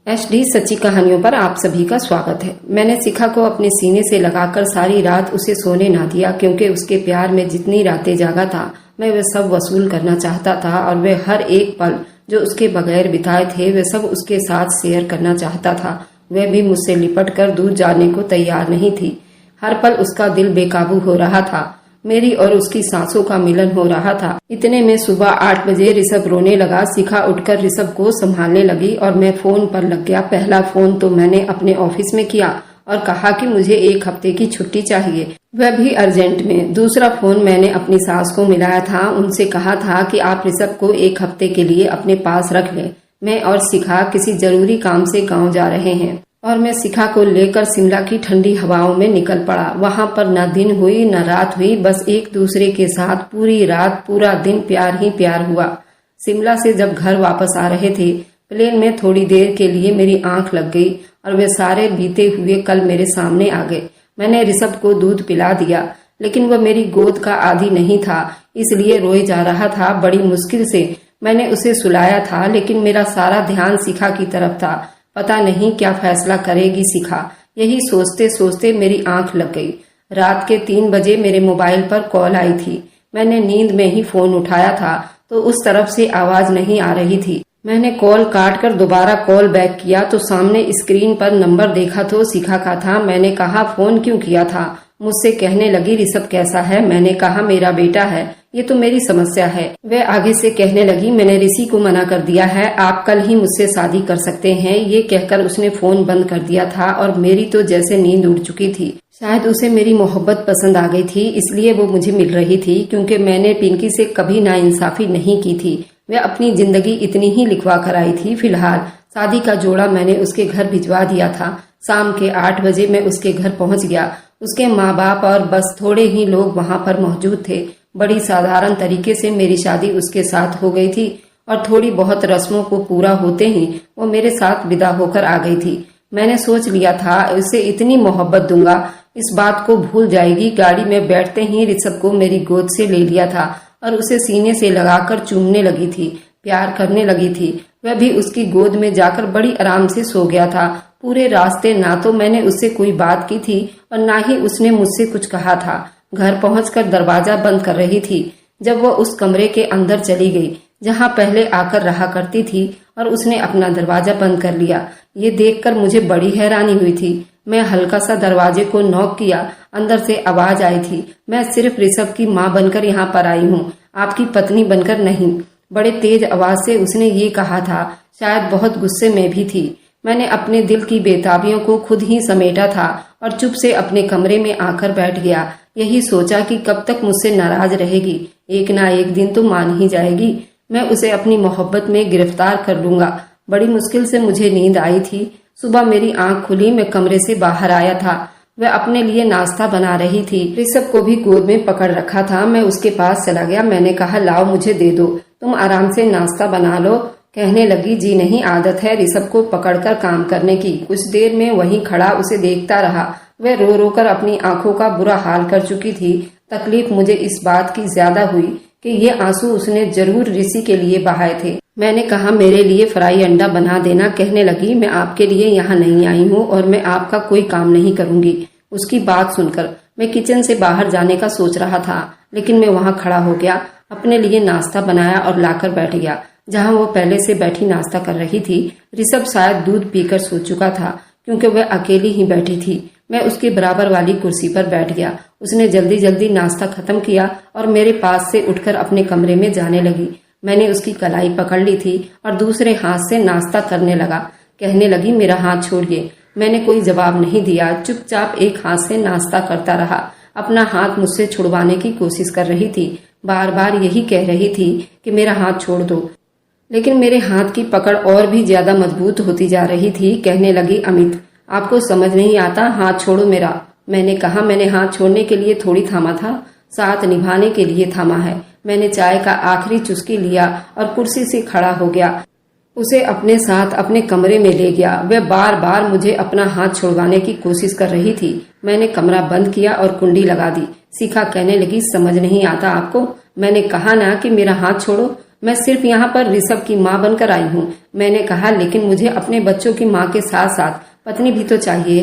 HD सच्ची कहानियों पर आप सभी का स्वागत है। मैंने शिखा को अपने सीने से लगाकर सारी रात उसे सोने ना दिया, क्योंकि उसके प्यार में जितनी रातें जागा था मैं वह सब वसूल करना चाहता था और वह हर एक पल जो उसके बगैर बिताए थे वह सब उसके साथ शेयर करना चाहता था। वह भी मुझसे लिपट कर दूर जाने को तैयार नहीं थी। हर पल उसका दिल बेकाबू हो रहा था। मेरी और उसकी सांसों का मिलन हो रहा था। इतने में सुबह 8 बजे ऋषभ रोने लगा। शिखा उठकर ऋषभ को संभालने लगी और मैं फोन पर लग गया। पहला फोन तो मैंने अपने ऑफिस में किया और कहा कि मुझे 1 हफ्ते की छुट्टी चाहिए, वह भी अर्जेंट में। दूसरा फोन मैंने अपनी सास को मिलाया था। उनसे कहा था कि आप ऋषभ को 1 हफ्ते के लिए अपने पास रख लें। मैं और शिखा किसी जरूरी काम से गाँव जा रहे हैं और मैं शिखा को लेकर शिमला की ठंडी हवाओं में निकल पड़ा। वहां पर न दिन हुई न रात हुई, बस एक दूसरे के साथ पूरी रात पूरा दिन प्यार ही प्यार हुआ। शिमला से जब घर वापस आ रहे थे, प्लेन में थोड़ी देर के लिए मेरी आंख लग गई और वे सारे बीते हुए कल मेरे सामने आ गए। मैंने ऋषभ को दूध पिला दिया, लेकिन वह मेरी गोद का आदी नहीं था, इसलिए रोए जा रहा था। बड़ी मुश्किल से मैंने उसे सुलाया था, लेकिन मेरा सारा ध्यान शिखा की तरफ था। पता नहीं क्या फैसला करेगी शिखा, यही सोचते सोचते मेरी आंख लग गई। रात के 3 बजे मेरे मोबाइल पर कॉल आई थी। मैंने नींद में ही फोन उठाया था तो उस तरफ से आवाज नहीं आ रही थी। मैंने कॉल काट कर दोबारा कॉल बैक किया तो सामने स्क्रीन पर नंबर देखा तो शिखा का था। मैंने कहा फोन क्यों किया था? मुझसे कहने लगी ऋषभ कैसा है? मैंने कहा मेरा बेटा है, ये तो मेरी समस्या है। वह आगे से कहने लगी मैंने ऋषि को मना कर दिया है, आप कल ही मुझसे शादी कर सकते हैं। ये कहकर उसने फोन बंद कर दिया था और मेरी तो जैसे नींद उड़ चुकी थी। शायद उसे मेरी मोहब्बत पसंद आ गई थी, इसलिए वो मुझे मिल रही थी, क्योंकि मैंने पिंकी से कभी नाइंसाफी नहीं की थी। वह अपनी जिंदगी इतनी ही लिखवा कर आई थी। फिलहाल शादी का जोड़ा मैंने उसके घर भिजवा दिया था। शाम के 8 बजे मैं उसके घर पहुंच गया। उसके माँ बाप और बस थोड़े ही लोग वहां पर मौजूद थे। बड़ी साधारण तरीके से मेरी शादी उसके साथ हो गई थी और थोड़ी बहुत रस्मों को पूरा होते ही वो मेरे साथ विदा होकर आ गई थी। मैंने सोच लिया था उसे इतनी मोहब्बत दूंगा, इस बात को भूल जाएगी। गाड़ी में बैठते ही ऋषभ को मेरी गोद से ले लिया था और उसे सीने से लगाकर चूमने लगी थी, प्यार करने लगी थी। वह भी उसकी गोद में जाकर बड़ी आराम से सो गया था। पूरे रास्ते ना तो मैंने उससे कोई बात की थी और ना ही उसने मुझसे कुछ कहा था। घर पहुंचकर दरवाजा बंद कर रही थी जब वह उस कमरे के अंदर चली गई जहां पहले आकर रहा करती थी और उसने अपना दरवाजा बंद कर लिया। ये देखकर मुझे बड़ी हैरानी हुई थी। मैं हल्का सा दरवाजे को नॉक किया। अंदर से आवाज आई थी, मैं सिर्फ ऋषभ की माँ बनकर यहाँ पर आई हूँ, आपकी पत्नी बनकर नहीं। बड़े तेज आवाज से उसने ये कहा था। शायद बहुत गुस्से में भी थी। मैंने अपने दिल की बेताबियों को खुद ही समेटा था और चुप से अपने कमरे में आकर बैठ गया। यही सोचा कि कब तक मुझसे नाराज रहेगी, एक ना एक दिन तो मान ही जाएगी। मैं उसे अपनी मोहब्बत में गिरफ्तार कर लूंगा। बड़ी मुश्किल से मुझे नींद आई थी। सुबह मेरी आंख खुली, मैं कमरे से बाहर आया था। वह अपने लिए नाश्ता बना रही थी। ऋषभ को भी गोद में पकड़ रखा था। मैं उसके पास चला गया। मैंने कहा लाओ मुझे दे दो, तुम आराम से नाश्ता बना लो। कहने लगी जी नहीं, आदत है ऋषभ को पकड़कर काम करने की। कुछ देर में वहीं खड़ा उसे देखता रहा। वह रो रो कर अपनी आंखों का बुरा हाल कर चुकी थी। तकलीफ मुझे इस बात की ज्यादा हुई कि ये आंसू उसने जरूर ऋषि के लिए बहाए थे। मैंने कहा मेरे लिए फ्राई अंडा बना देना। कहने लगी मैं आपके लिए यहाँ नहीं आई हूँ और मैं आपका कोई काम नहीं करूंगी। उसकी बात सुनकर मैं किचन से बाहर जाने का सोच रहा था, लेकिन मैं वहाँ खड़ा हो गया, अपने लिए नाश्ता बनाया और लाकर बैठ गया जहाँ वो पहले से बैठी नाश्ता कर रही थी। ऋषभ शायद दूध पीकर सो चुका था, क्योंकि वह अकेली ही बैठी थी। मैं उसके बराबर वाली कुर्सी पर बैठ गया। उसने जल्दी जल्दी नाश्ता खत्म किया और मेरे पास से उठकर अपने कमरे में जाने लगी। मैंने उसकी कलाई पकड़ ली थी और दूसरे हाथ से नाश्ता करने लगा। कहने लगी मेरा हाथ छोड़िए। मैंने कोई जवाब नहीं दिया, चुपचाप एक हाथ से नाश्ता करता रहा। अपना हाथ मुझसे छुड़वाने की कोशिश कर रही थी, बार बार यही कह रही थी कि मेरा हाथ छोड़ दो, लेकिन मेरे हाथ की पकड़ और भी ज्यादा मजबूत होती जा रही थी। कहने लगी अमित आपको समझ नहीं आता, हाथ छोड़ो मेरा। मैंने कहा मैंने हाथ छोड़ने के लिए थोड़ी थामा था, साथ निभाने के लिए थामा है। मैंने चाय का आखिरी चुस्की लिया और कुर्सी से खड़ा हो गया। उसे अपने साथ अपने कमरे में ले गया। वह बार बार मुझे अपना हाथ छुड़वाने की कोशिश कर रही थी। मैंने कमरा बंद किया और कुंडी लगा दी। शिखा कहने लगी समझ नहीं आता आपको? मैंने कहा ना कि मेरा हाथ छोड़ो। मैं सिर्फ यहाँ पर ऋषभ की माँ बनकर आई हूँ। मैंने कहा, लेकिन मुझे अपने बच्चों की माँ के साथ साथ पत्नी भी तो चाहिए।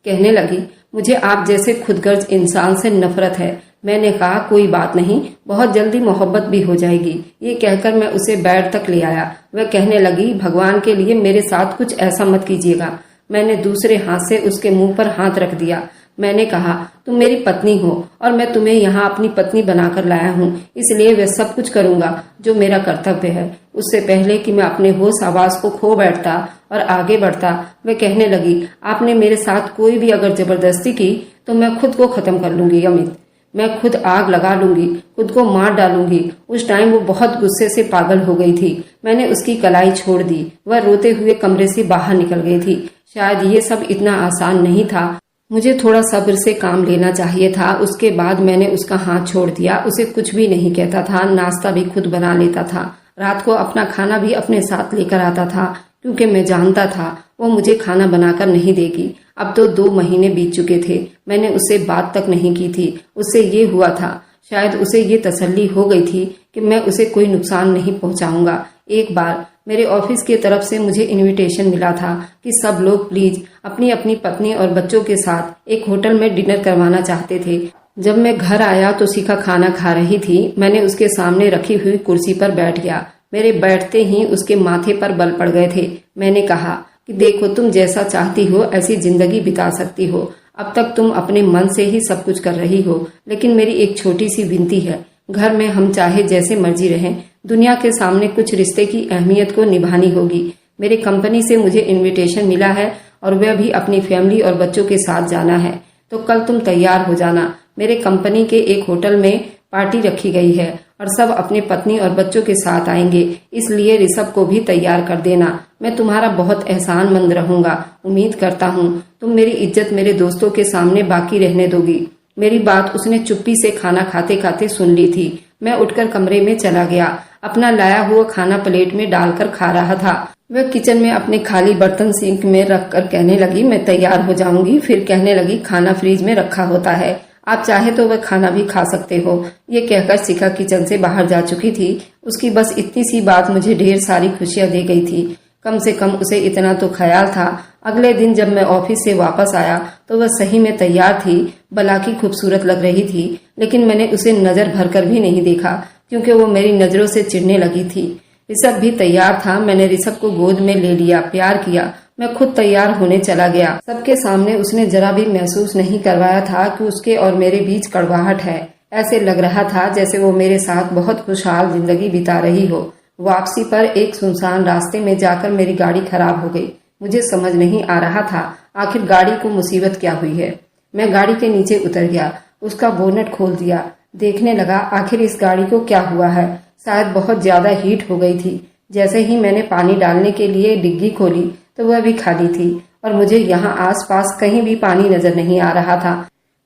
कहने लगी, मुझे आप जैसे खुदगर्ज इंसान से नफरत है। मैंने कहा, कोई बात नहीं, बहुत जल्दी मोहब्बत भी हो जाएगी। ये कहकर मैं उसे बेड तक ले आया। वह कहने लगी, भगवान के लिए मेरे साथ कुछ ऐसा मत कीजिएगा। मैंने दूसरे हाथ से उसके मुंह पर हाथ रख दिया। मैंने कहा, तुम मेरी पत्नी हो और मैं तुम्हें यहाँ अपनी पत्नी बनाकर लाया हूँ, इसलिए वह सब कुछ करूंगा जो मेरा कर्तव्य है। उससे पहले कि मैं अपने होश आवाज को खो बैठता और आगे बढ़ता, वह कहने लगी, आपने मेरे साथ कोई भी अगर जबरदस्ती की तो मैं खुद को खत्म कर लूंगी अमित। मैं खुद आग लगा लूंगी, खुद को मार डालूंगी। उस टाइम वो बहुत गुस्से से पागल हो गई थी। मैंने उसकी कलाई छोड़ दी। वह रोते हुए कमरे से बाहर निकल गई थी। शायद ये सब इतना आसान नहीं था। मुझे थोड़ा सब्र से काम लेना चाहिए था। उसके बाद मैंने उसका हाथ छोड़ दिया। उसे कुछ भी नहीं कहता था, नाश्ता भी खुद बना लेता था। रात को अपना खाना भी अपने साथ लेकर आता था, क्योंकि मैं जानता था वो मुझे खाना बनाकर नहीं देगी। अब तो 2 महीने बीत चुके थे। मैंने उससे बात तक नहीं की थी। उससे ये हुआ था, शायद उसे ये तसल्ली हो गई थी कि मैं उसे कोई नुकसान नहीं पहुंचाऊंगा। एक बार मेरे ऑफिस की तरफ से मुझे इनविटेशन मिला था कि सब लोग प्लीज अपनी अपनी पत्नी और बच्चों के साथ एक होटल में डिनर करवाना चाहते थे। जब मैं घर आया तो शिखा खाना खा रही थी। मैंने उसके सामने रखी हुई कुर्सी पर बैठ गया। मेरे बैठते ही उसके माथे पर बल पड़ गए थे। मैंने कहा कि देखो, तुम जैसा चाहती हो ऐसी जिंदगी बिता सकती हो। अब तक तुम अपने मन से ही सब कुछ कर रही हो, लेकिन मेरी एक छोटी सी विनती है। घर में हम चाहे जैसे मर्जी रहें, दुनिया के सामने कुछ रिश्ते की अहमियत को निभानी होगी। मेरी कंपनी से मुझे इनविटेशन मिला है और वह भी अपनी फैमिली और बच्चों के साथ जाना है। तो कल तुम तैयार हो जाना। मेरे कंपनी के एक होटल में पार्टी रखी गई है और सब अपने पत्नी और बच्चों के साथ आएंगे, इसलिए ऋषभ को भी तैयार कर देना। मैं तुम्हारा बहुत एहसानमंद रहूंगा। उम्मीद करता हूँ तुम मेरी इज्जत मेरे दोस्तों के सामने बाकी रहने दोगी। मेरी बात उसने चुप्पी से खाना खाते खाते सुन ली थी। मैं उठकर कमरे में चला गया। अपना लाया हुआ खाना प्लेट में डालकर खा रहा था। वह किचन में अपने खाली बर्तन सिंक में रखकर कहने लगी, मैं तैयार हो जाऊंगी। फिर कहने लगी, खाना फ्रिज में रखा होता है, आप चाहे तो वह खाना भी खा सकते हो। ये कहकर शिखा किचन से बाहर जा चुकी थी। उसकी बस इतनी सी बात मुझे ढेर सारी खुशियां दे गई थी। कम से कम उसे इतना तो ख्याल था। अगले दिन जब मैं ऑफिस से वापस आया तो वह सही में तैयार थी। भलाकी खूबसूरत लग रही थी, लेकिन मैंने उसे नजर भरकर भी नहीं देखा, क्योंकि वो मेरी नजरों से चिढ़ने लगी थी। ऋषभ भी तैयार था। मैंने ऋषभ को गोद में ले लिया, प्यार किया। मैं खुद तैयार होने चला गया। सबके सामने उसने जरा भी महसूस नहीं करवाया था कि उसके और मेरे बीच कड़वाहट है। ऐसे लग रहा था जैसे वो मेरे साथ बहुत खुशहाल जिंदगी बिता रही हो। वापसी पर एक सुनसान रास्ते में जाकर मेरी गाड़ी खराब हो गई। मुझे समझ नहीं आ रहा था आखिर गाड़ी को मुसीबत क्या हुई है। मैं गाड़ी के नीचे उतर गया, उसका बोनट खोल दिया, देखने लगा आखिर इस गाड़ी को क्या हुआ है। शायद बहुत ज्यादा हीट हो गई थी। जैसे ही मैंने पानी डालने के लिए डिग्गी खोली तो वह भी खाली थी और मुझे यहाँ आसपास कहीं भी पानी नजर नहीं आ रहा था।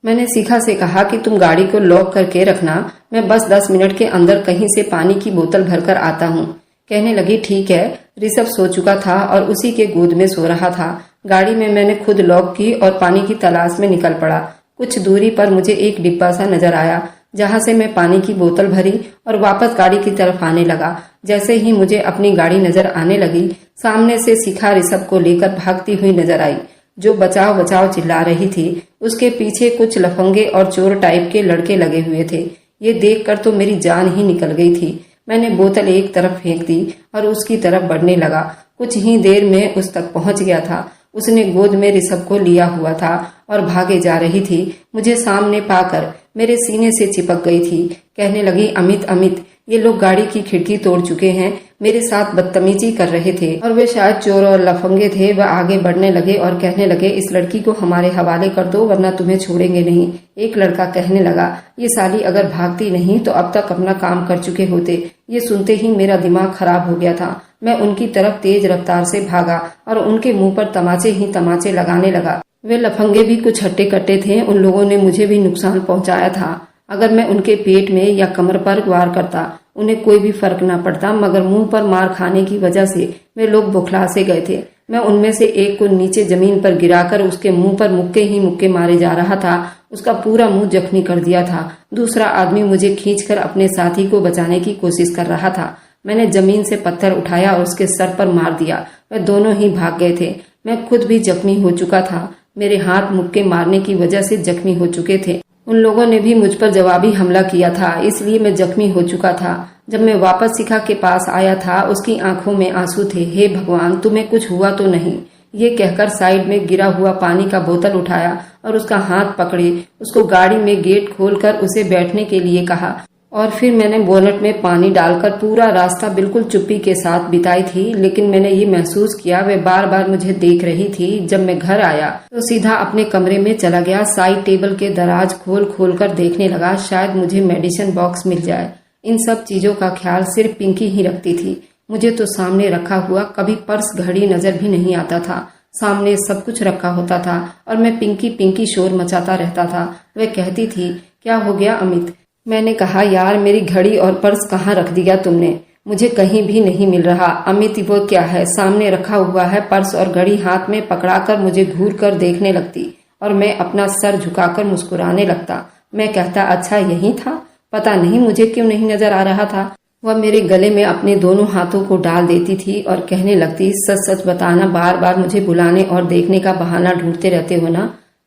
मैंने शिखा से कहा कि तुम गाड़ी को लॉक करके रखना, मैं बस 10 मिनट के अंदर कहीं से पानी की बोतल भरकर आता हूँ। कहने लगी, ठीक है। ऋषभ सो चुका था और उसी के गोद में सो रहा था। गाड़ी में मैंने खुद लॉक की और पानी की तलाश में निकल पड़ा। कुछ दूरी पर मुझे एक डिब्बा सा नजर आया, जहां से मैं पानी की बोतल भरी और वापस गाड़ी की तरफ आने लगा। जैसे ही मुझे अपनी गाड़ी नजर आने लगी, सामने से शिखा ऋषभ को लेकर भागती हुई नजर आई, जो बचाओ बचाओ चिल्ला रही थी। उसके पीछे कुछ लफंगे और चोर टाइप के लड़के लगे हुए थे। ये देखकर तो मेरी जान ही निकल गई थी। मैंने बोतल एक तरफ फेंक दी और उसकी तरफ बढ़ने लगा। कुछ ही देर में उस तक पहुंच गया था। उसने गोद में ऋषभ को लिया हुआ था और भागे जा रही थी। मुझे सामने पाकर मेरे सीने से चिपक गई थी। कहने लगी, अमित अमित, ये लोग गाड़ी की खिड़की तोड़ चुके हैं, मेरे साथ बदतमीजी कर रहे थे और वे शायद चोर और लफंगे थे। वह आगे बढ़ने लगे और कहने लगे, इस लड़की को हमारे हवाले कर दो वरना तुम्हें छोड़ेंगे नहीं। एक लड़का कहने लगा, ये साली अगर भागती नहीं तो अब तक अपना काम कर चुके होते। ये सुनते ही मेरा दिमाग खराब हो गया था। मैं उनकी तरफ तेज रफ्तार से भागा और उनके मुंह पर तमाचे ही तमाचे लगाने लगा। वे लफंगे भी कुछ हट्टे कट्टे थे। उन लोगों ने मुझे भी नुकसान पहुंचाया था। अगर मैं उनके पेट में या कमर पर वार करता उन्हें कोई भी फर्क न पड़ता, मगर मुंह पर मार खाने की वजह से वे लोग बौखला से गए थे। मैं उनमें से एक को नीचे जमीन पर गिराकर उसके मुंह पर मुक्के ही मुक्के मारे जा रहा था। उसका पूरा मुंह जख्मी कर दिया था। दूसरा आदमी मुझे खींचकर अपने साथी को बचाने की कोशिश कर रहा था। मैंने जमीन से पत्थर उठाया और उसके सर पर मार दिया। वह दोनों ही भाग गए थे। मैं खुद भी जख्मी हो चुका था। मेरे हाथ मुक्के मारने की वजह से जख्मी हो चुके थे। उन लोगों ने भी मुझ पर जवाबी हमला किया था, इसलिए मैं जख्मी हो चुका था। जब मैं वापस शिखा के पास आया था, उसकी आंखों में आंसू थे। हे भगवान, तुम्हें कुछ हुआ तो नहीं? ये कहकर साइड में गिरा हुआ पानी का बोतल उठाया और उसका हाथ पकड़े उसको गाड़ी में गेट खोलकर उसे बैठने के लिए कहा और फिर मैंने बोनट में पानी डालकर पूरा रास्ता बिल्कुल चुप्पी के साथ बिताई थी। लेकिन मैंने ये महसूस किया वह बार बार मुझे देख रही थी। जब मैं घर आया तो सीधा अपने कमरे में चला गया। साइड टेबल के दराज खोल कर देखने लगा, शायद मुझे मेडिसिन बॉक्स मिल जाए। इन सब चीजों का ख्याल सिर्फ पिंकी ही रखती थी। मुझे तो सामने रखा हुआ कभी पर्स घड़ी नजर भी नहीं आता था। सामने सब कुछ रखा होता था और मैं पिंकी पिंकी शोर मचाता रहता था। वह कहती थी, क्या हो गया अमित? मैंने कहा, यार मेरी घड़ी और पर्स कहाँ रख दिया तुमने? मुझे कहीं भी नहीं मिल रहा। अमित, वो क्या है? सामने रखा हुआ है पर्स और घड़ी हाथ में पकड़ाकर मुझे घूर कर देखने लगती और मैं अपना सर झुकाकर मुस्कुराने लगता। मैं कहता, अच्छा यही था? पता नहीं मुझे क्यों नहीं नजर आ रहा था। वह मेरे गले में अपने दोनों हाथों को डाल देती थी और कहने लगती, सच सच बताना, बार बार मुझे बुलाने और देखने का बहाना ढूंढते रहते हो ना?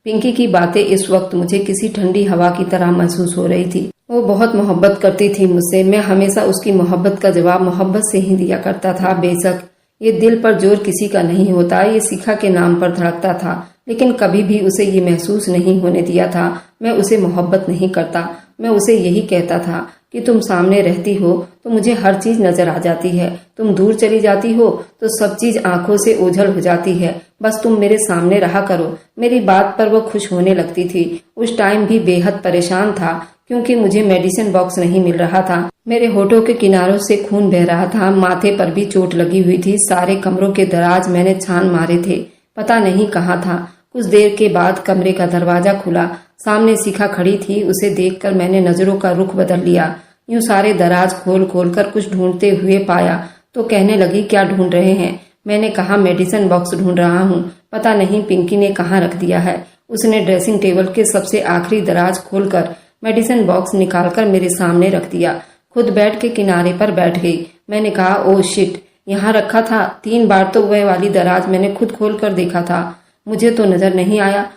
पिंकी की बातें इस वक्त मुझे किसी ठंडी हवा की तरह महसूस हो रही थी। वो बहुत मोहब्बत करती थी मुझसे। मैं हमेशा उसकी मोहब्बत का जवाब मोहब्बत से ही दिया करता था। बेशक ये दिल पर जोर किसी का नहीं होता, ये शिखा के नाम पर धड़कता था, लेकिन कभी भी उसे ये महसूस नहीं होने दिया था मैं उसे मोहब्बत नहीं करता। मैं उसे यही कहता था कि तुम सामने रहती हो तो मुझे हर चीज नजर आ जाती है, तुम दूर चली जाती हो तो सब चीज आंखों से ओझल हो जाती है। बस तुम मेरे सामने रहा करो। मेरी बात पर वो खुश होने लगती थी। उस टाइम भी बेहद परेशान था क्योंकि मुझे मेडिसिन बॉक्स नहीं मिल रहा था। मेरे होठों के किनारों से खून बह रहा था। माथे पर भी चोट लगी हुई थी। सारे कमरों के दराज मैंने छान मारे थे, पता नहीं कहाँ था। कुछ देर के बाद कमरे का दरवाजा खुला। सामने शिखा खड़ी थी। उसे देखकर मैंने नजरों का रुख बदल लिया। यूं सारे दराज खोल कर कुछ ढूंढते हुए पाया तो कहने लगी, क्या ढूंढ रहे हैं? मैंने कहा, मेडिसिन बॉक्स ढूंढ रहा हूँ। पता नहीं पिंकी ने कहाँ रख दिया है। उसने ड्रेसिंग टेबल के सबसे आखिरी दराज खोलकर मेडिसिन बॉक्स निकालकर मेरे सामने रख दिया। खुद बेड के किनारे पर बैठ गई। मैंने कहा, ओ शिट, यहाँ रखा था। 3 बार तो वह वाली दराज मैंने खुद खोल कर देखा था, मुझे तो नजर नहीं आया।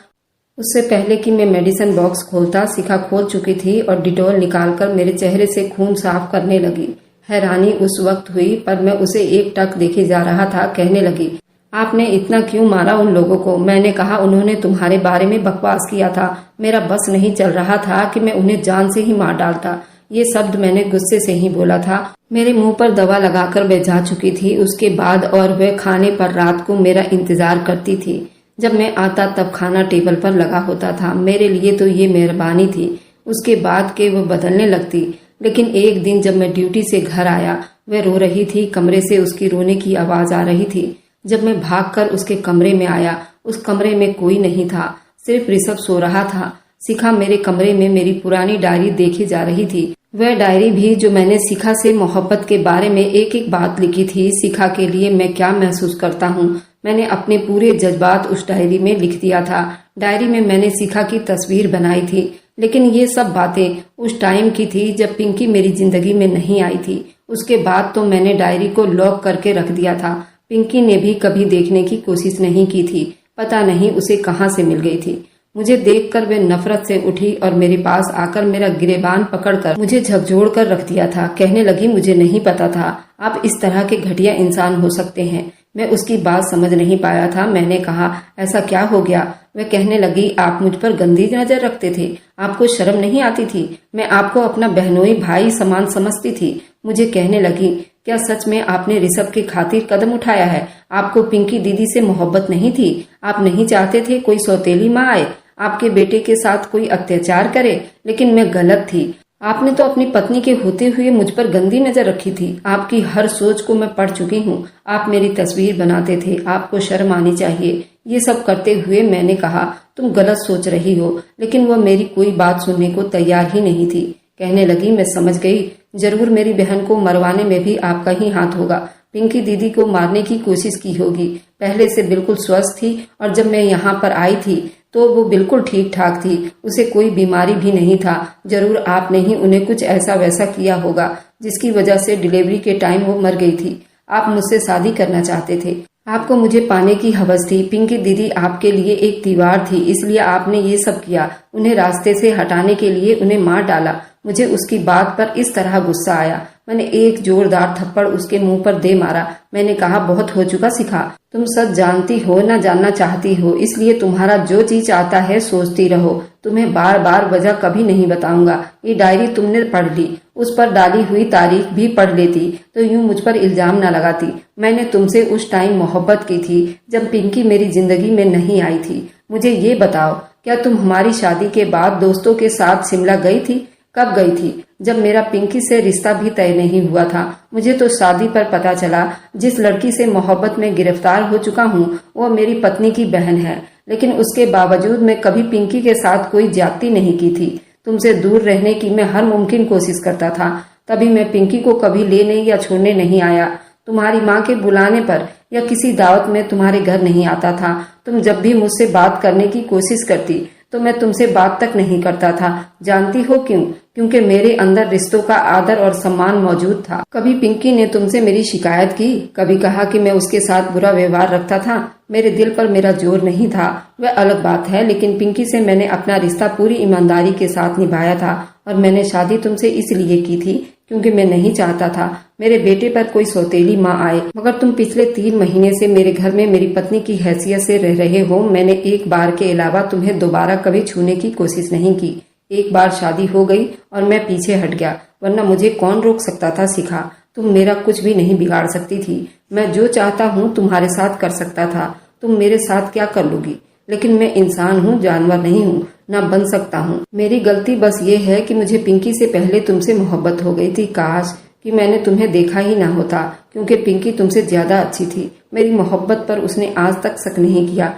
उससे पहले कि मैं मेडिसिन बॉक्स खोलता, शिखा खोल चुकी थी और डिटॉल निकालकर मेरे चेहरे से खून साफ करने लगी। हैरानी उस वक्त हुई पर मैं उसे एक टक देखे जा रहा था। कहने लगी, आपने इतना क्यों मारा उन लोगों को? मैंने कहा, उन्होंने तुम्हारे बारे में बकवास किया था। मेरा बस नहीं चल रहा था कि मैं उन्हें जान से ही मार डालता। ये शब्द मैंने गुस्से से ही बोला था। मेरे मुंह पर दवा लगाकर वह जा चुकी थी उसके बाद, और वह खाने पर रात को मेरा इंतजार करती थी। जब मैं आता तब खाना टेबल पर लगा होता था। मेरे लिए तो ये मेहरबानी थी। उसके बाद के वो बदलने लगती। लेकिन एक दिन जब मैं ड्यूटी से घर आया, वह रो रही थी। कमरे से उसकी रोने की आवाज आ रही थी। जब मैं भागकर उसके कमरे में आया, उस कमरे में कोई नहीं था, सिर्फ ऋषभ सो रहा था। शिखा मेरे कमरे में मेरी पुरानी डायरी देखे जा रही थी। वह डायरी भी जो मैंने शिखा से मोहब्बत के बारे में एक एक बात लिखी थी। शिखा के लिए मैं क्या महसूस करता हूँ, मैंने अपने पूरे जज्बात उस डायरी में लिख दिया था। डायरी में मैंने शिखा की तस्वीर बनाई थी। लेकिन ये सब बातें उस टाइम की थी जब पिंकी मेरी जिंदगी में नहीं आई थी। उसके बाद तो मैंने डायरी को लॉक करके रख दिया था। पिंकी ने भी कभी देखने की कोशिश नहीं की थी। पता नहीं उसे कहाँ से मिल गई थी। मुझे देखकर वे नफरत से उठी और मेरे पास आकर मेरा गिरेबान पकड़कर मुझे झकझोर कर रख दिया था। कहने लगी, मुझे नहीं पता था आप इस तरह के घटिया इंसान हो सकते हैं। मैं उसकी बात समझ नहीं पाया था। मैंने कहा, ऐसा क्या हो गया? वह कहने लगी, आप मुझ पर गंदी नजर रखते थे, आपको शर्म नहीं आती थी? मैं आपको अपना बहनोई भाई समान समझती थी। मुझे कहने लगी, क्या सच में आपने ऋषभ के खातिर कदम उठाया है? आपको पिंकी दीदी से मोहब्बत नहीं थी? आप नहीं चाहते थे कोई सौतेली माँ आए, आपके बेटे के साथ कोई अत्याचार करे? लेकिन मैं गलत थी। आपने तो अपनी पत्नी के होते हुए मुझ पर गंदी नजर रखी थी। आपकी हर सोच को मैं पढ़ चुकी हूँ। आप मेरी तस्वीर बनाते थे, आपको शर्म आनी चाहिए। ये सब करते हुए मैंने कहा, तुम गलत सोच रही हो। लेकिन वह मेरी कोई बात सुनने को तैयार ही नहीं थी। कहने लगी, मैं समझ गई, जरूर मेरी बहन को मरवाने में भी आपका ही हाथ होगा। पिंकी दीदी को मारने की कोशिश की होगी। पहले से बिल्कुल स्वस्थ थी और जब मैं यहाँ पर आई थी तो वो बिल्कुल ठीक ठाक थी, उसे कोई बीमारी भी नहीं था। जरूर आपने ही उन्हें कुछ ऐसा वैसा किया होगा जिसकी वजह से डिलीवरी के टाइम वो मर गई थी। आप मुझसे शादी करना चाहते थे, आपको मुझे पाने की हवस थी। पिंकी दीदी आपके लिए एक दीवार थी, इसलिए आपने ये सब किया। उन्हें रास्ते से हटाने के लिए उन्हें मार डाला। मुझे उसकी बात पर इस तरह गुस्सा आया। मैंने एक जोरदार थप्पड़ उसके मुंह पर दे मारा। मैंने कहा, बहुत हो चुका शिखा, तुम सच जानती हो ना जानना चाहती हो, इसलिए तुम्हारा जो चीज आता है सोचती रहो। तुम्हें बार बार वजह कभी नहीं बताऊंगा। ये डायरी तुमने पढ़ ली, उस पर डाली हुई तारीख भी पढ़ लेती तो यूं मुझ पर इल्जाम न लगाती। मैंने तुमसे उस टाइम मोहब्बत की थी जब पिंकी मेरी जिंदगी में नहीं आई थी। मुझे ये बताओ, क्या तुम हमारी शादी के बाद दोस्तों के साथ शिमला गई थी? कब गई थी? जब मेरा पिंकी से रिश्ता भी तय नहीं हुआ था। मुझे तो शादी पर पता चला जिस लड़की से मोहब्बत में गिरफ्तार हो चुका हूँ वो मेरी पत्नी की बहन है, लेकिन उसके बावजूद मैं कभी पिंकी के साथ कोई ज्यादती नहीं की थी। तुमसे दूर रहने की मैं हर मुमकिन कोशिश करता था, तभी मैं पिंकी को कभी लेने या छोड़ने नहीं आया। तुम्हारी माँ के बुलाने पर या किसी दावत में तुम्हारे घर नहीं आता था। तुम जब भी मुझसे बात करने की कोशिश करती तो मैं तुमसे बात तक नहीं करता था। जानती हो क्यों? क्योंकि मेरे अंदर रिश्तों का आदर और सम्मान मौजूद था। कभी पिंकी ने तुमसे मेरी शिकायत की? कभी कहा कि मैं उसके साथ बुरा व्यवहार रखता था? मेरे दिल पर मेरा जोर नहीं था, वह अलग बात है, लेकिन पिंकी से मैंने अपना रिश्ता पूरी ईमानदारी के साथ निभाया था। और मैंने शादी तुमसे इसलिए की थी क्योंकि मैं नहीं चाहता था मेरे बेटे पर कोई सौतेली माँ आए। मगर तुम पिछले 3 महीने से मेरे घर में मेरी पत्नी की हैसियत से रह रहे हो। मैंने एक बार के अलावा तुम्हें दोबारा कभी छूने की कोशिश नहीं की। एक बार शादी हो गई और मैं पीछे हट गया, वरना मुझे कौन रोक सकता था शिखा? तुम मेरा कुछ भी नहीं बिगाड़ सकती थी। मैं जो चाहता हूँ तुम्हारे साथ कर सकता था। तुम मेरे साथ क्या कर लोगी? लेकिन मैं इंसान हूँ, जानवर नहीं हूँ, ना बन सकता हूँ। मेरी गलती बस ये है कि मुझे पिंकी से पहले तुमसे मोहब्बत हो गई थी। काश कि मैंने तुम्हें देखा ही ना होता, क्योंकि पिंकी तुमसे ज्यादा अच्छी थी। मेरी मोहब्बत पर उसने आज तक शक नहीं किया,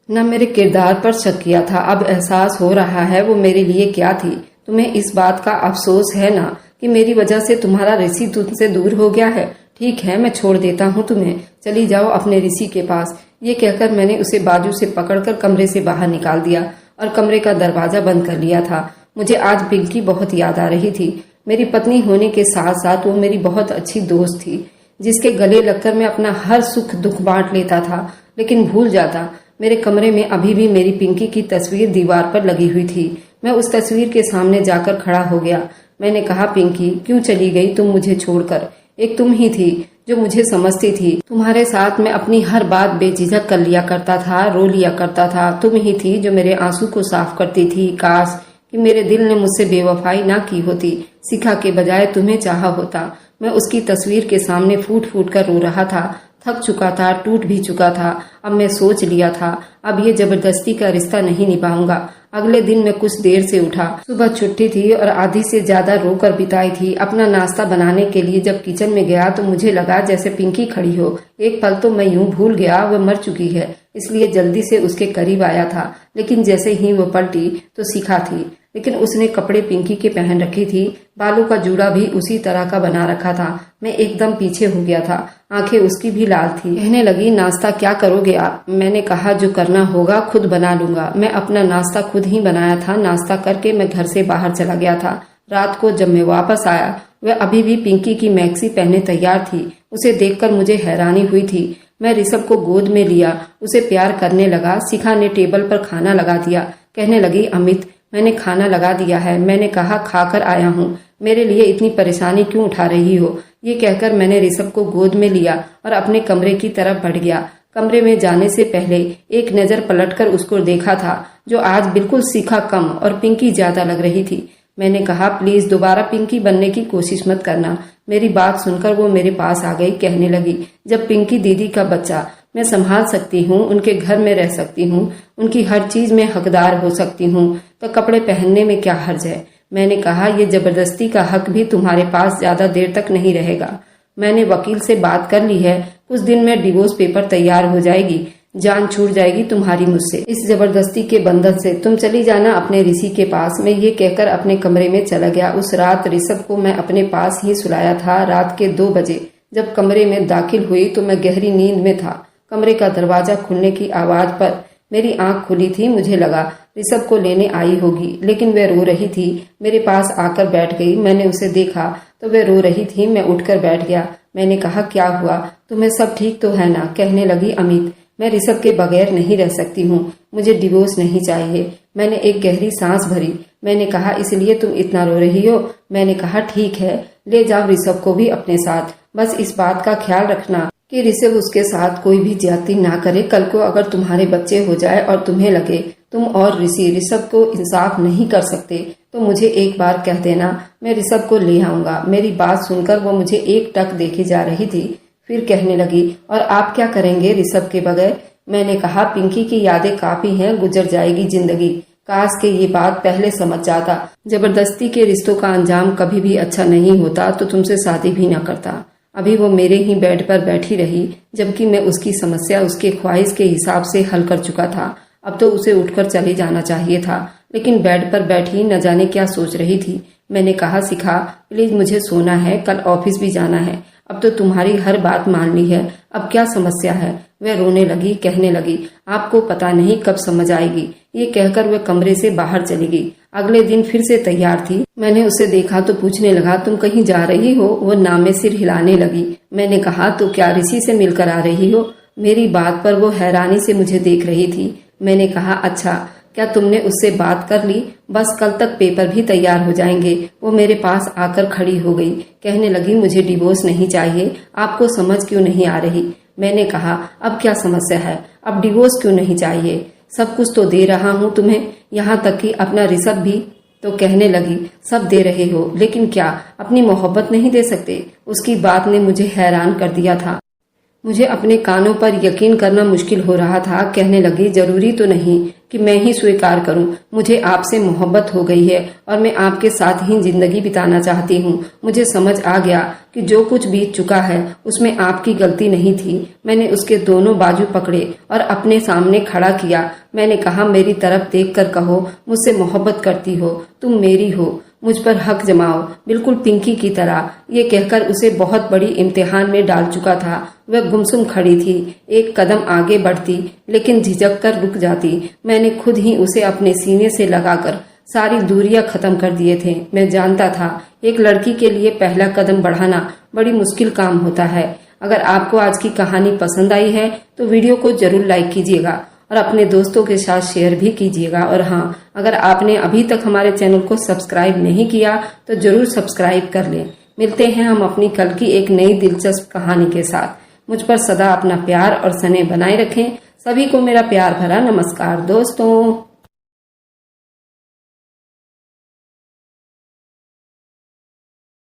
न मेरे किरदार पर शक किया था। अब एहसास हो रहा है वो मेरे लिए क्या थी। तुम्हें इस बात का अफसोस है ना कि मेरी वजह से तुम्हारा ऋषि तुमसे दूर हो गया है? ठीक है, मैं छोड़ देता हूँ तुम्हें, चली जाओ अपने ऋषि के पास। ये कहकर मैंने उसे बाजू से पकड़कर कमरे से बाहर निकाल दिया और कमरे का दरवाजा बंद कर लिया था। मुझे आज पिंकी बहुत याद आ रही थी। मेरी पत्नी होने के साथ साथ वो मेरी बहुत अच्छी दोस्त थी, जिसके गले लगकर मैं अपना हर सुख दुख बांट लेता था, लेकिन भूल जाता। मेरे कमरे में अभी भी मेरी पिंकी की तस्वीर दीवार पर लगी हुई थी। मैं उस तस्वीर के सामने जाकर खड़ा हो गया। मैंने कहा, पिंकी क्यों चली गई तुम मुझे छोड़कर? एक तुम ही थी जो मुझे समझती थी। तुम्हारे साथ मैं अपनी हर बात बेझिझक कर लिया करता था, रो लिया करता था। तुम ही थी जो मेरे आंसू को साफ करती थी। काश कि मेरे दिल ने मुझसे बेवफाई ना की होती, शिखा के बजाय तुम्हें चाहा होता। मैं उसकी तस्वीर के सामने फूट फूट कर रो रहा था। थक चुका था, टूट भी चुका था। अब मैं सोच लिया था, अब ये जबरदस्ती का रिश्ता नहीं निभाऊंगा। अगले दिन मैं कुछ देर से उठा। सुबह छुट्टी थी और आधी से ज्यादा रोकर बिताई थी। अपना नाश्ता बनाने के लिए जब किचन में गया तो मुझे लगा जैसे पिंकी खड़ी हो। एक पल तो मैं यूं भूल गया वह मर चुकी है, इसलिए जल्दी से उसके करीब आया था। लेकिन जैसे ही वो पलटी तो शिखा थी, लेकिन उसने कपड़े पिंकी के पहन रखी थी। बालों का जूड़ा भी उसी तरह का बना रखा था। मैं एकदम पीछे हो गया था। आंखें उसकी भी लाल थी। कहने लगी, नाश्ता क्या करोगे आप? मैंने कहा, जो करना होगा खुद बना लूंगा। मैं अपना नाश्ता खुद ही बनाया था। नाश्ता करके मैं घर से बाहर चला गया था। रात को जब मैं वापस आया वह अभी भी पिंकी की मैक्सी पहने तैयार थी। उसे देखकर मुझे हैरानी हुई थी। मैं ऋषभ को गोद में लिया, उसे प्यार करने लगा। शिखा ने टेबल पर खाना लगा दिया। कहने लगी, अमित मैंने खाना लगा दिया है। मैंने कहा, खाकर आया हूँ, मेरे लिए इतनी परेशानी क्यों उठा रही हो? ये कहकर मैंने ऋषभ को गोद में लिया और अपने कमरे की तरफ बढ़ गया। कमरे में जाने से पहले एक नजर पलटकर उसको देखा था, जो आज बिल्कुल शिखा कम और पिंकी ज्यादा लग रही थी। मैंने कहा, प्लीज दोबारा पिंकी बनने की कोशिश मत करना। मेरी बात सुनकर वो मेरे पास आ गई। कहने लगी, जब पिंकी दीदी का बच्चा मैं संभाल सकती हूँ, उनके घर में रह सकती हूँ, उनकी हर चीज में हकदार हो सकती हूँ, तो कपड़े पहनने में क्या हर्ज है? मैंने कहा, ये जबरदस्ती का हक भी तुम्हारे पास ज्यादा देर तक नहीं रहेगा। मैंने वकील से बात कर ली है, कुछ दिन में डिवोर्स पेपर तैयार हो जाएगी, जान छूट जाएगी तुम्हारी मुझसे। इस जबरदस्ती के बंधन से तुम चली जाना अपने ऋषि के पास। मैं ये कहकर अपने कमरे में चला गया। उस रात ऋषभ को मैं अपने पास ही सुलाया था। रात के 2 बजे जब कमरे में दाखिल हुई तो मैं गहरी नींद में था। कमरे का दरवाजा खुलने की आवाज पर मेरी आंख खुली थी। मुझे लगा ऋषभ को लेने आई होगी, लेकिन वह रो रही थी। मेरे पास आकर बैठ गई। मैंने उसे देखा तो वह रो रही थी। मैं उठकर बैठ गया। मैंने कहा, क्या हुआ? तुम्हें सब ठीक तो है ना? कहने लगी, अमित, मैं ऋषभ के बगैर नहीं रह सकती हूँ। मुझे डिवोर्स नहीं चाहिए। मैंने एक गहरी सांस भरी। मैंने कहा, इसलिए तुम इतना रो रही हो? मैंने कहा, ठीक है, ले जाओ ऋषभ को भी अपने साथ। बस इस बात का ख्याल रखना कि ऋषभ उसके साथ कोई भी ज्यादती ना करे। कल को अगर तुम्हारे बच्चे हो जाए और तुम्हें लगे तुम और ऋषभ को इंसाफ नहीं कर सकते तो मुझे एक बार कह देना, मैं ऋषभ को ले आऊंगा। मेरी बात सुनकर वो मुझे एक टक देखे जा रही थी। फिर कहने लगी, और आप क्या करेंगे ऋषभ के बगैर? मैंने कहा, पिंकी की यादें काफी हैं, गुजर जाएगी जिंदगी। काश के ये बात पहले समझ जाता। जबरदस्ती के रिश्तों का अंजाम कभी भी अच्छा नहीं होता तो तुमसे शादी भी न करता। अभी वो मेरे ही बेड पर बैठी रही, जबकि मैं उसकी समस्या उसके ख्वाहिश के हिसाब से हल कर चुका था। अब तो उसे उठकर चले जाना चाहिए था, लेकिन बेड पर बैठी न जाने क्या सोच रही थी। मैंने कहा, शिखा प्लीज, मुझे सोना है, कल ऑफिस भी जाना है। अब तो तुम्हारी हर बात मान ली है, अब क्या समस्या है? वह रोने लगी। कहने लगी, आपको पता नहीं कब समझ आएगी। ये कहकर वह कमरे से बाहर चली गई। अगले दिन फिर से तैयार थी। मैंने उसे देखा तो पूछने लगा, तुम कहीं जा रही हो? वो नाम में सिर हिलाने लगी। मैंने कहा, तो क्या ऋषि से मिलकर आ रही हो? मेरी बात पर वो हैरानी से मुझे देख रही थी। मैंने कहा, अच्छा, क्या तुमने उससे बात कर ली? बस कल तक पेपर भी तैयार हो जाएंगे। वो मेरे पास आकर खड़ी हो गई। कहने लगी, मुझे डिवोर्स नहीं चाहिए। आपको समझ क्यों नहीं आ रही? मैंने कहा, अब क्या समस्या है? अब डिवोर्स क्यों नहीं चाहिए? सब कुछ तो दे रहा हूँ तुम्हें, यहाँ तक कि अपना ऋषभ भी। तो कहने लगी, सब दे रहे हो, लेकिन क्या अपनी मोहब्बत नहीं दे सकते? उसकी बात ने मुझे हैरान कर दिया था। मुझे अपने कानों पर यकीन करना मुश्किल हो रहा था। कहने लगी, जरूरी तो नहीं कि मैं ही स्वीकार करूं। मुझे आपसे मोहब्बत हो गई है और मैं आपके साथ ही जिंदगी बिताना चाहती हूं। मुझे समझ आ गया कि जो कुछ बीत चुका है उसमें आपकी गलती नहीं थी। मैंने उसके दोनों बाजू पकड़े और अपने सामने खड़ा किया। मैंने कहा, मेरी तरफ देखकर कहो, मुझसे मोहब्बत करती हो, तुम मेरी हो, मुझ पर हक जमाओ, बिल्कुल पिंकी की तरह। ये कहकर उसे बहुत बड़ी इम्तिहान में डाल चुका था। वह गुमसुम खड़ी थी। एक कदम आगे बढ़ती, लेकिन झिझक कर रुक जाती। मैंने खुद ही उसे अपने सीने से लगाकर सारी दूरियां खत्म कर दिए थे। मैं जानता था एक लड़की के लिए पहला कदम बढ़ाना बड़ी मुश्किल काम होता है। अगर आपको आज की कहानी पसंद आई है तो वीडियो को जरूर लाइक कीजिएगा और अपने दोस्तों के साथ शेयर भी कीजिएगा। और हाँ, अगर आपने अभी तक हमारे चैनल को सब्सक्राइब नहीं किया तो जरूर सब्सक्राइब कर लें। मिलते हैं हम अपनी कल की एक नई दिलचस्प कहानी के साथ। मुझ पर सदा अपना प्यार और स्नेह बनाए रखें। सभी को मेरा प्यार भरा नमस्कार दोस्तों।